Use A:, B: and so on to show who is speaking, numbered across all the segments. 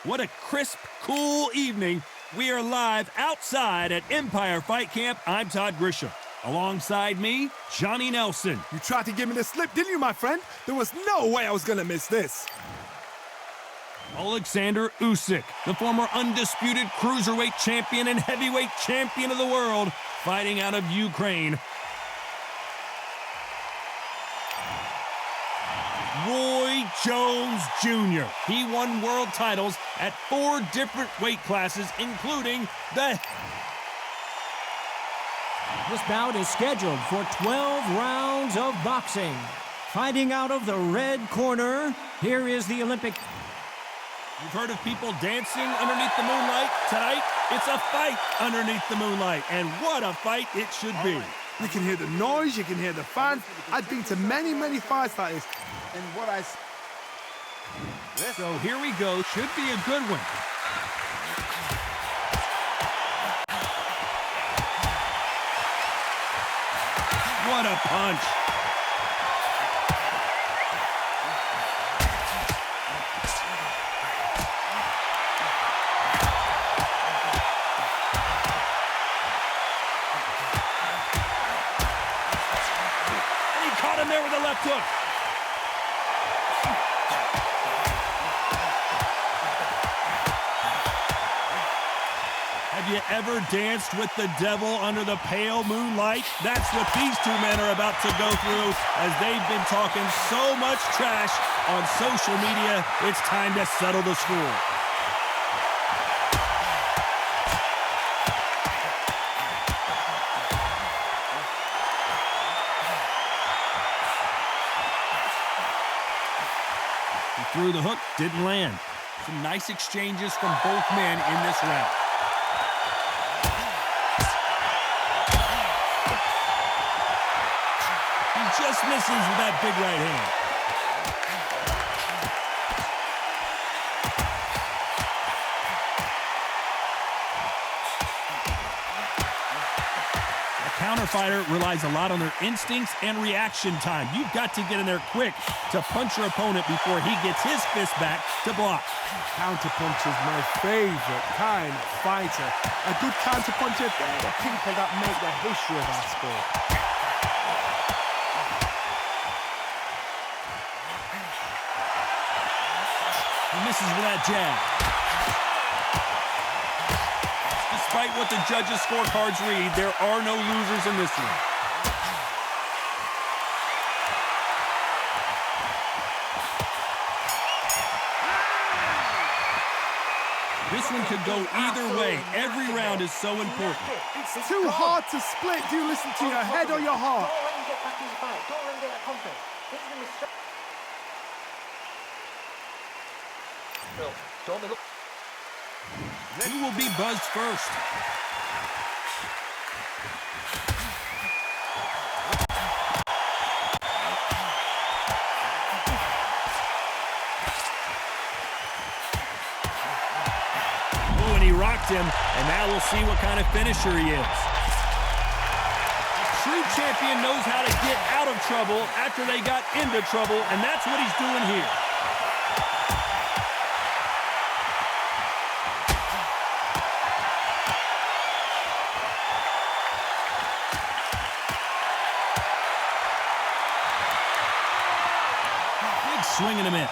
A: What a crisp, cool evening. We are live outside at Empire Fight Camp. I'm Todd Grisham. Alongside me, Johnny Nelson.
B: You tried to give me the slip, didn't you, my friend? There was no way I was going to miss this.
A: Alexander Usyk, the former undisputed cruiserweight champion and heavyweight champion of the world, fighting out of Ukraine. Roy Jones Jr. He won world titles at 4 different weight classes, including the...
C: This bout is scheduled for 12 rounds of boxing. Fighting out of the red corner, here is the Olympic...
A: You've heard of people dancing underneath the moonlight? Tonight, it's a fight underneath the moonlight, and what a fight it should be.
B: You can hear the noise, you can hear the fans. I've been to many, many fights like this.
A: And what I... So here we go. Should be a good one. What a punch. And he caught him there with a left hook. Have you ever danced with the devil under the pale moonlight? That's what these two men are about to go through as they've been talking so much trash on social media. It's time to settle the score. He threw the hook, didn't land. Some nice exchanges from both men in this round. Just misses with that big right hand. A counter fighter relies a lot on their instincts and reaction time. You've got to get in there quick to punch your opponent before he gets his fist back to block.
B: Counter punch is my favorite kind of fighter. A good counter puncher, they're the people that make the history of our sport.
A: He misses with that jab. Despite what the judges' scorecards read, there are no losers in this one. This one could go either way. Every round is so important.
B: It's too hard to split. Do you listen to your head or your heart?
D: Don't let him get back in the fight. Don't let him get that confidence. This is a mistake.
A: Who will be buzzed first? Oh, and he rocked him, and now we'll see what kind of finisher he is. True champion knows how to get out of trouble after they got into trouble, and that's what he's doing here. Swing and a miss.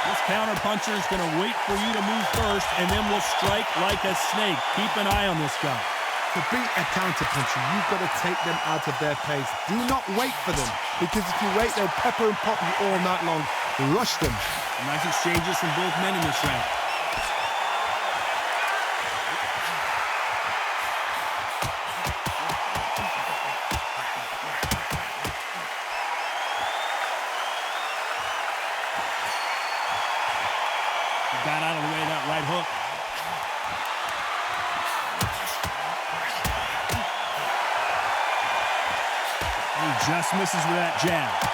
A: This counter puncher is going to wait for you to move first, and then will strike like a snake. Keep an eye on this guy.
B: To beat a counter puncher, you've got to take them out of their pace. Do not wait for them, because if you wait, they'll pepper and pop you all night long. Rush them.
A: Nice exchanges from both men in this round. Got out of the way of that right hook. And he just misses with that jab.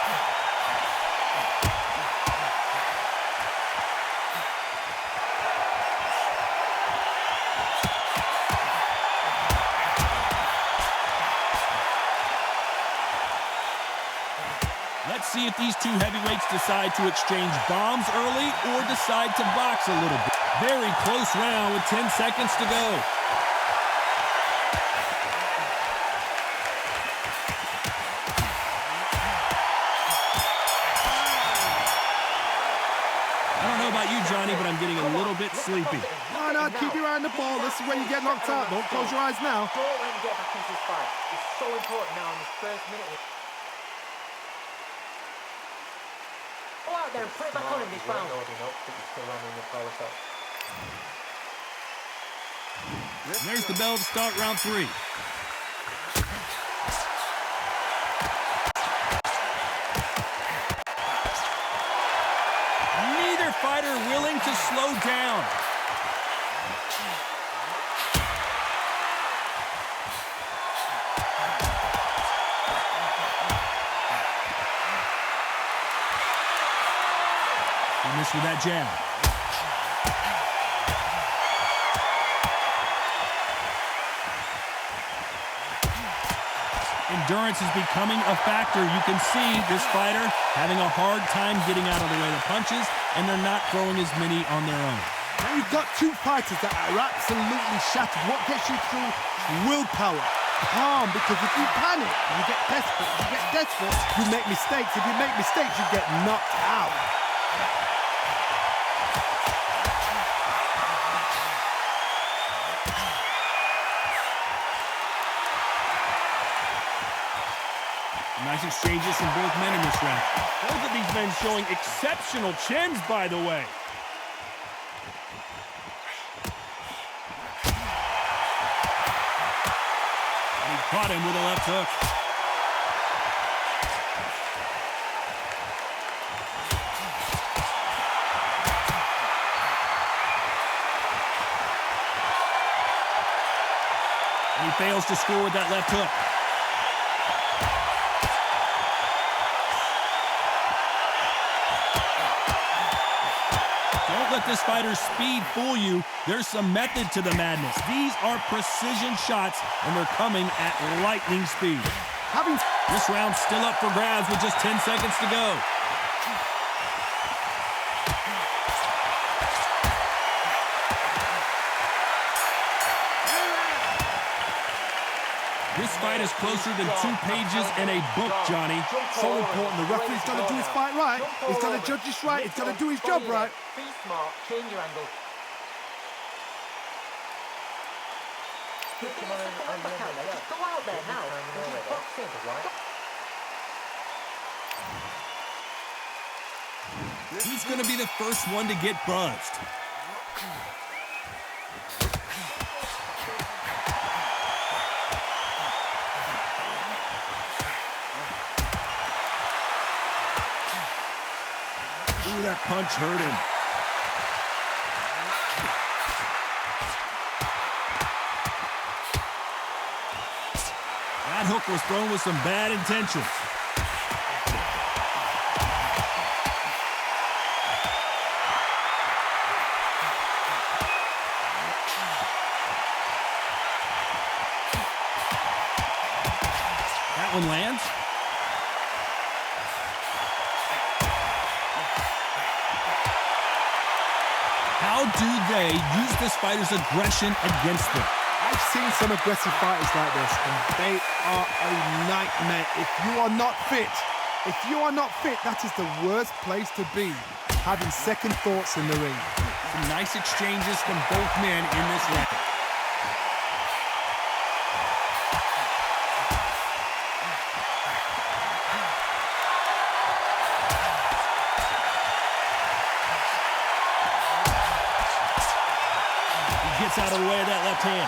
A: Let's see if these two heavyweights decide to exchange bombs early or decide to box a little bit. Very close round with 10 seconds to go. I don't know about you, Johnny, but I'm getting a little bit sleepy.
B: No, keep your eye on the ball. This is where you get knocked out. Don't close your eyes now.
D: Don't let him get back into his fight. It's so important now in this first minute. Go out there and put it back on him this round.
A: There's the bell to start round 3. Neither fighter willing to slow down. He missed with that jab. Endurance is becoming a factor. You can see this fighter having a hard time getting out of the way of the punches, and they're not throwing as many on their own.
B: Now you've got two fighters that are absolutely shattered. What gets you through? Willpower. Calm, because if you panic, you get desperate. If you get desperate, you make mistakes. If you make mistakes, you get knocked out.
A: Nice exchanges from both men in this round. Both of these men showing exceptional chins, by the way. And he caught him with a left hook. And he fails to score with that left hook. Don't let this fighter's speed fool you. There's some method to the madness. These are precision shots, and they're coming at lightning speed. This round's still up for grabs with just 10 seconds to go. This fight is closer than 2 pages in a book, Johnny.
B: So important. The referee's got to do his fight right. He's got to judge this right. He's got to do his job right.
D: Be smart. Change your angle. Just go out there now. Just box in, right?
A: Who's going to be the first one to get buzzed? Ooh, that punch hurt him. That hook was thrown with some bad intentions. That one lands. How do they use this fighter's aggression against them?
B: I've seen some aggressive fighters like this, and they are a nightmare. If you are not fit, that is the worst place to be, having second thoughts in the ring.
A: Some nice exchanges from both men in this round. Gets out of the way of that left hand.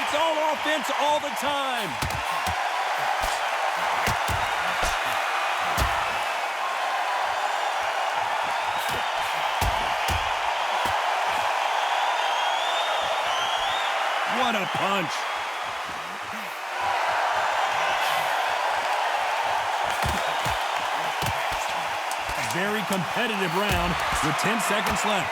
A: It's all offense all the time. What a punch. Very competitive round with 10 seconds left.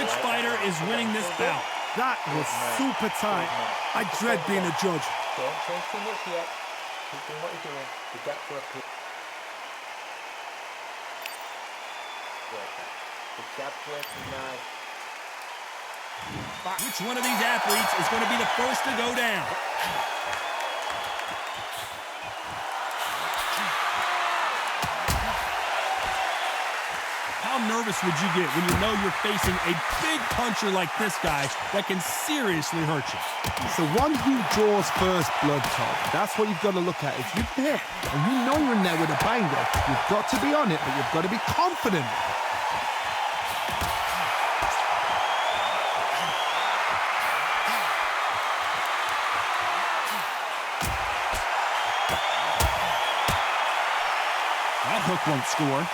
A: which fighter is winning this bout.
B: That was super tight. I dread being a judge.
D: Don't change too much yet. Keep doing what you're doing. The gap for a pick. The gap working now.
A: Which one of these athletes is going to be the first to go down? How nervous would you get when you know you're facing a big puncher like this guy that can seriously hurt you?
B: It's the one who draws first blood, Todd. That's what you've got to look at. If you're there and you know you're in there with a banger, you've got to be on it, but you've got to be confident.
A: That hook won't score.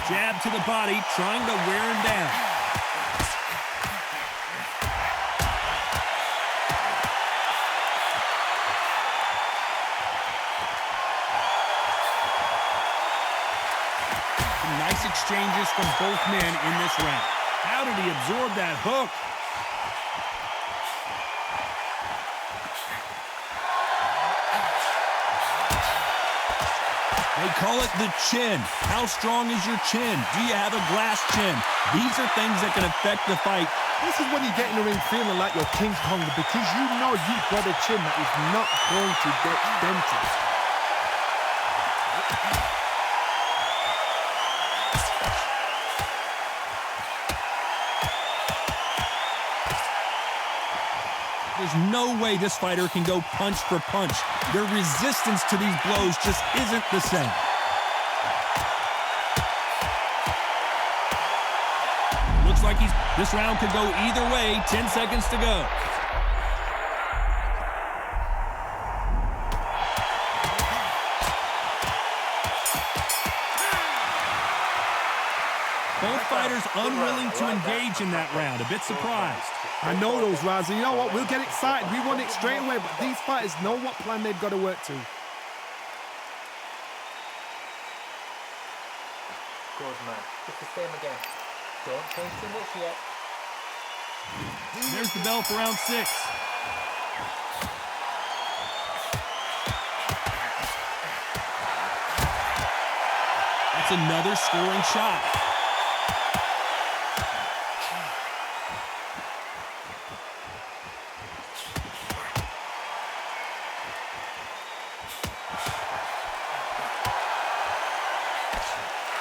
A: Jab to the body, trying to wear him down. Some nice exchanges from both men in this round. How did he absorb that hook? They call it the chin. How strong is your chin? Do you have a glass chin? These are things that can affect the fight.
B: This is when you get in the ring feeling like you're King Kong because you know you've got a chin that is not going to get dented.
A: There's no way this fighter can go punch for punch. Their resistance to these blows just isn't the same. Looks like this round could go either way. 10 seconds to go. Both fighters unwilling to engage in that round. A bit surprised.
B: I know those rounds, and you know what? We'll get excited. We want it straight away, but these fighters know what plan they've got to work to.
D: Good man. It's the same again. Don't change too much yet.
A: There's the bell for round 6. That's another scoring shot.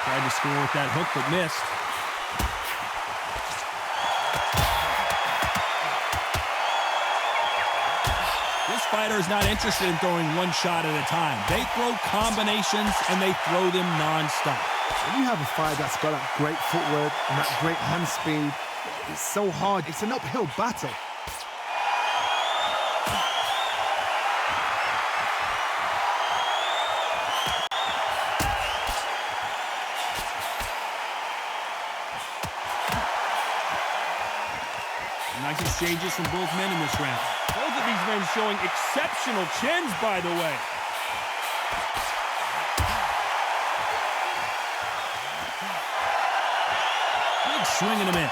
A: Tried to score with that hook, but missed. This fighter is not interested in throwing one shot at a time. They throw combinations, and they throw them non-stop.
B: When you have a fighter that's got that great footwork and that great hand speed, it's so hard. It's an uphill battle.
A: Nice exchanges from both men in this round. Both of these men showing exceptional chins, by the way. Big swing and a miss.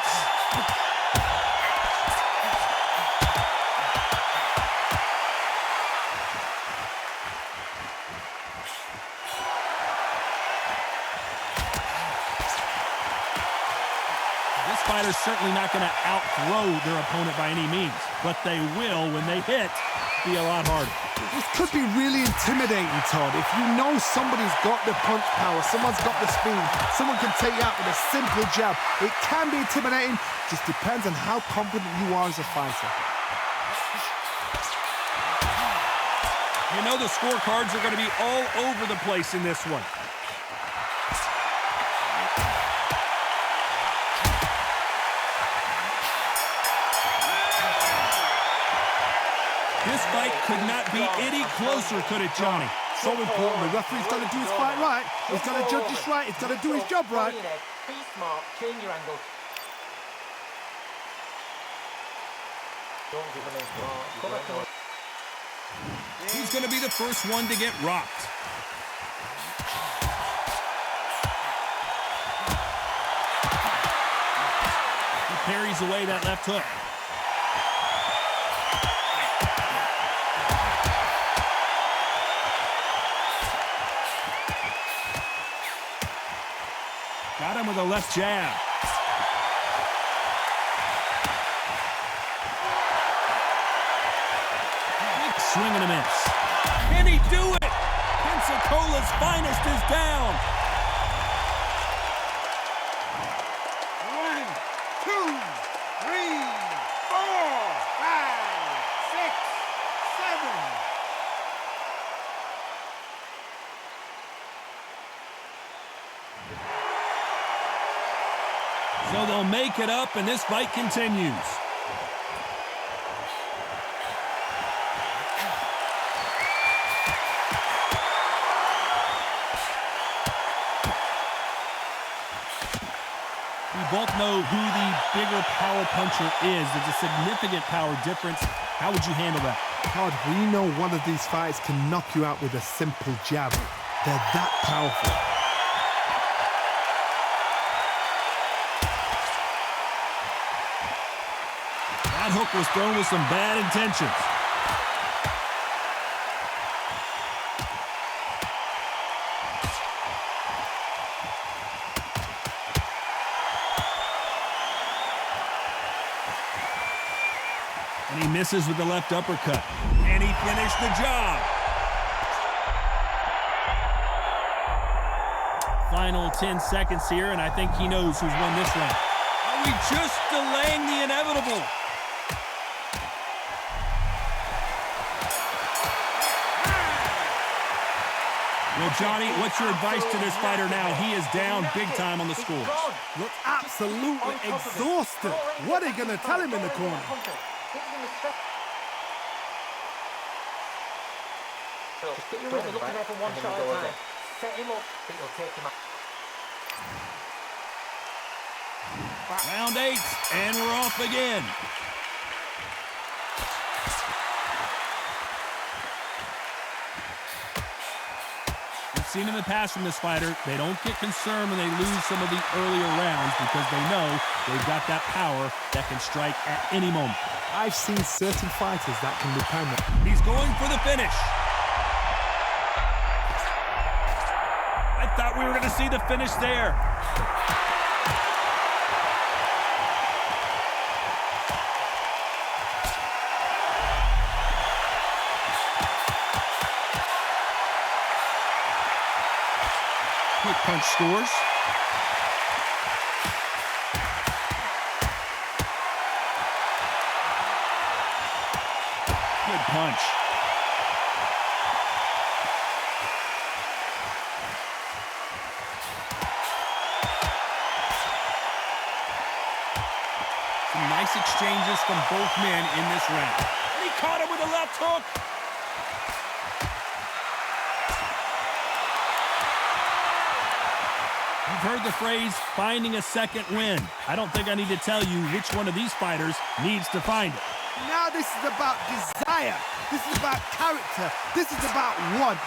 A: This fighter's certainly not going to outthrow their opponent by any means, but they will, when they hit, be a lot harder.
B: This could be really intimidating, Todd. If you know somebody's got the punch power, someone's got the speed, someone can take you out with a simple jab. It can be intimidating, just depends on how confident you are as a fighter.
A: You know the scorecards are going to be all over the place in this one. This fight could not be any closer, could it, Johnny?
B: So important. The referee's got to do his fight right. He's got to judge this right. He's got to do his job right.
D: Be smart. Change your angle. Don't give him a come back to it.
A: He's going to be the first one to get rocked. parries away that left hook. Got him with a left jab. Big swing and a miss. Can he do it? Pensacola's finest is down.
B: 1, 2, 3, 4, 5, 6, 7.
A: So they'll make it up, and this fight continues. We both know who the bigger power puncher is. There's a significant power difference. How would you handle that?
B: Todd, we know one of these fighters can knock you out with a simple jab. They're that powerful.
A: That hook was thrown with some bad intentions. And he misses with the left uppercut. And he finished the job. Final 10 seconds here, and I think he knows who's won this round. Are we just delaying the inevitable? Well, Johnny, what's your advice to this fighter now? He is down big time on the scores.
B: Looks absolutely exhausted. What are you going to tell him in the corner?
D: Just get your rhythm back and then go again. Set him up, but you'll take him out.
A: Round 8, and we're off again. We've seen in the past from this fighter, they don't get concerned when they lose some of the earlier rounds because they know they've got that power that can strike at any moment.
B: I've seen certain fighters that can be permanent.
A: He's going for the finish. I thought we were going to see the finish there. Quick punch scores. Good punch. Some nice exchanges from both men in this round. And he caught him with a left hook. You've heard the phrase, finding a second win. I don't think I need to tell you which one of these fighters needs to find it.
B: Now this is about desire. This is about character. This is about want.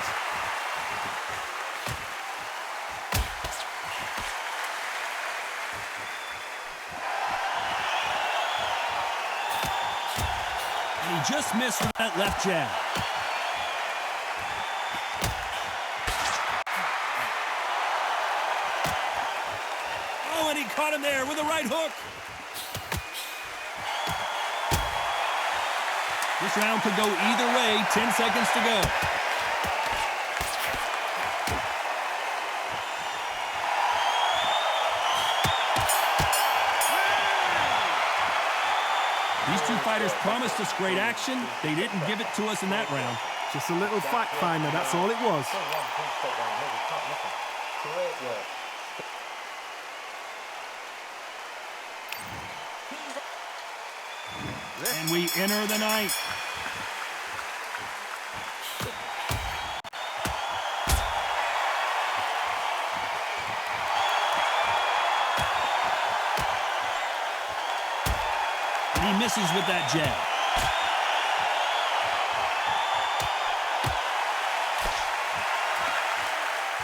A: And he just missed with that left jab. Oh, and he caught him there with a right hook. This round could go either way. 10 seconds to go. These two fighters promised us great action. They didn't give it to us in that round.
B: Just a little fact finder, that's all it was.
D: Great work.
A: And we enter the ninth. And he misses with that jab.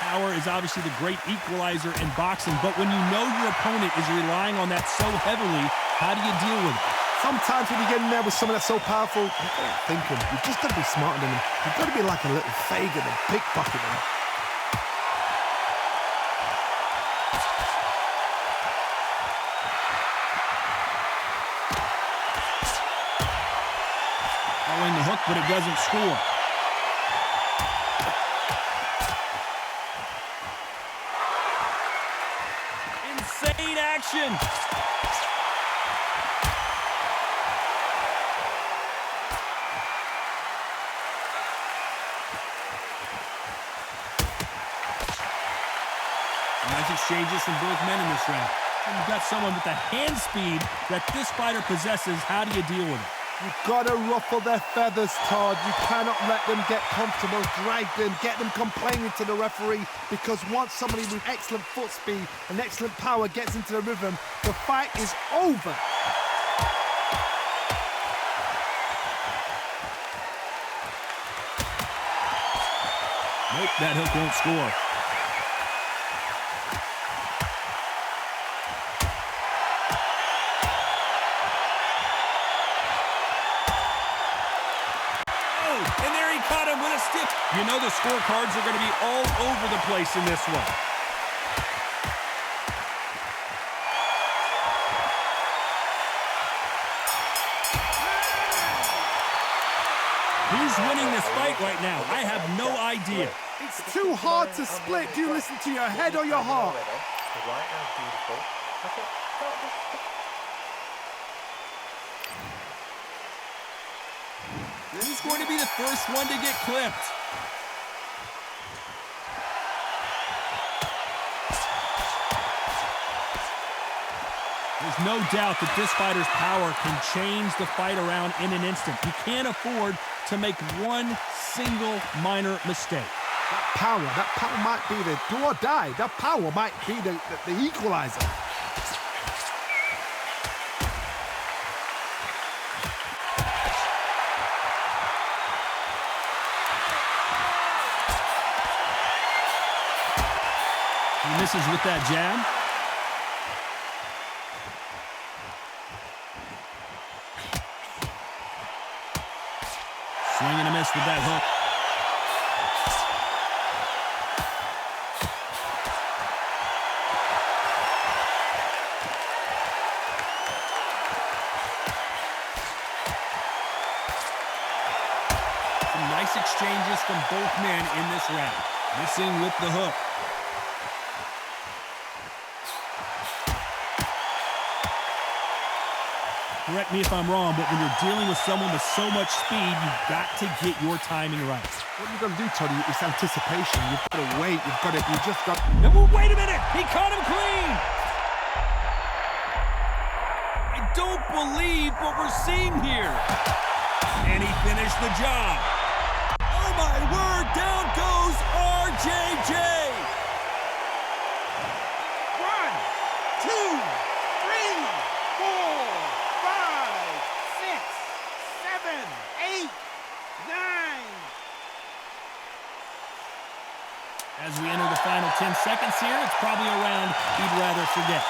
A: Power is obviously the great equalizer in boxing, but when you know your opponent is relying on that so heavily, How do you deal with it?
B: Sometimes when you get in there with someone that's so powerful, you've got to think him. You've just got to be smarter than him. You've got to be like a little Fagin and pickpocket him.
A: Following the hook, but it doesn't score. Insane action. Nice exchanges from both men in this round. And you've got someone with the hand speed that this fighter possesses. How do you deal with it?
B: You've got to ruffle their feathers, Todd. You cannot let them get comfortable, drag them, get them complaining to the referee, because once somebody with excellent foot speed and excellent power gets into the rhythm, the fight is over.
A: Nope, that hook won't score. You know the scorecards are going to be all over the place in this one. Who's winning this fight right now? I have no idea.
B: It's too hard to split. Do you listen to your head or your heart?
A: Who's going to be the first one to get clipped? There's no doubt that this fighter's power can change the fight around in an instant. You can't afford to make one single minor mistake.
B: That power might be the do or die. That power might be the equalizer.
A: He misses with that jab. Swing and a miss with that hook. Some nice exchanges from both men in this round. Missing with the hook. Correct me if I'm wrong, but when you're dealing with someone with so much speed, you've got to get your timing right.
B: What you've got to do, Toddy, is anticipation. You've got to wait. You just got...
A: Wait a minute! He caught him clean! I don't believe what we're seeing here. And he finished the job. Oh my word, down goes RJJ!
B: 1, 2, 3, 4, 5, 6, 7, 8, 9.
A: As we enter the final 10 seconds here, it's probably a round he'd rather forget.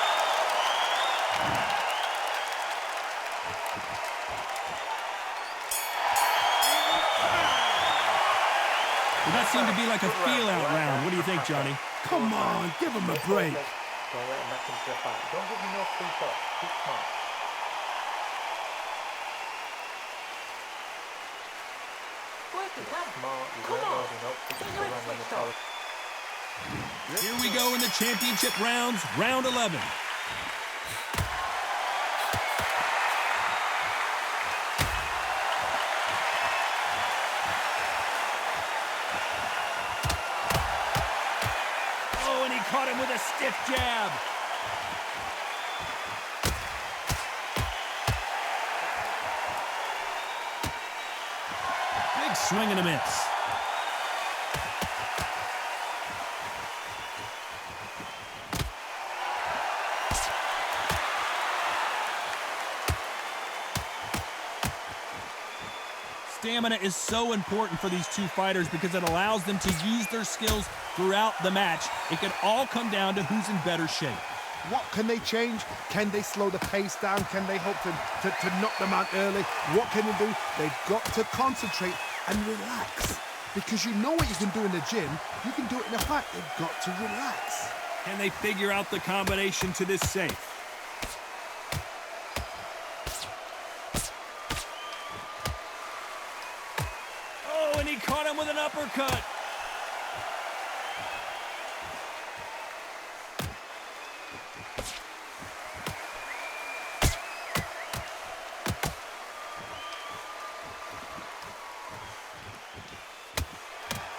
A: Well, that seemed to be like a feel-out round. What do you think, Johnny?
B: Come on, give him a break.
D: Don't let him back into the fight. Don't give him no free shots. Keep smart.
A: Here we go in the championship rounds, round 11. Oh, and he caught him with a stiff jab. Big swing and a miss. Stamina is so important for these two fighters because it allows them to use their skills throughout the match. It can all come down to who's in better shape.
B: What can they change? Can they slow the pace down? Can they hope to knock them out early? What can they do? They've got to concentrate and relax. Because you know what you can do in the gym, you can do it in a fight. They've got to relax.
A: Can they figure out the combination to this safe? Oh, and he caught him with an uppercut.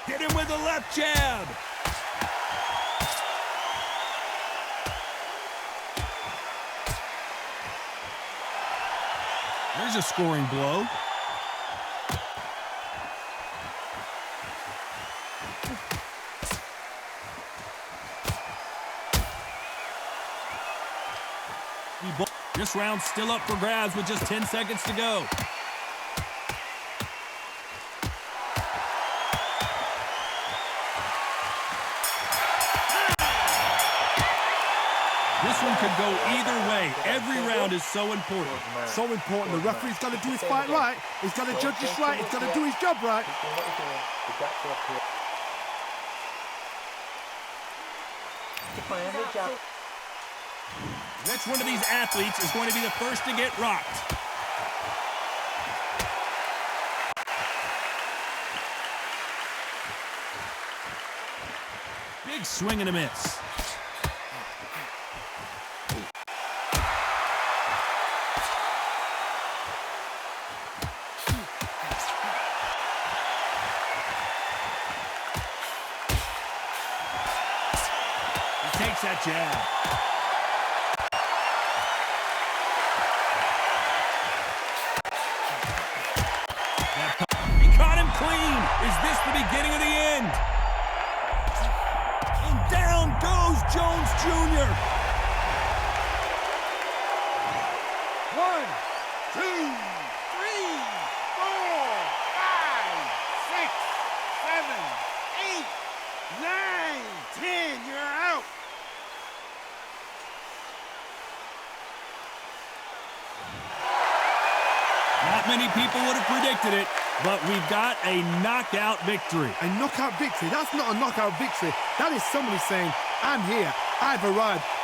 A: Hit him with a left jab. There's a scoring blow. This round's still up for grabs with just 10 seconds to go. This one could go either way. Every round is so important.
B: So important. The referee's got to do his fight right. He's got to judge this right. He's got to do his job right.
A: Which one of these athletes is going to be the first to get rocked? Big swing and a miss. He takes that jab. He caught him clean. Is this the beginning of the end? And down goes Jones Jr.
B: 1, 2, 3, 4, 5, 6, 7, 8, 9, 10. You're out.
A: Not many people would have predicted it, but we've got a knockout victory.
B: A knockout victory? That's not a knockout victory. That is somebody saying, I'm here, I've arrived.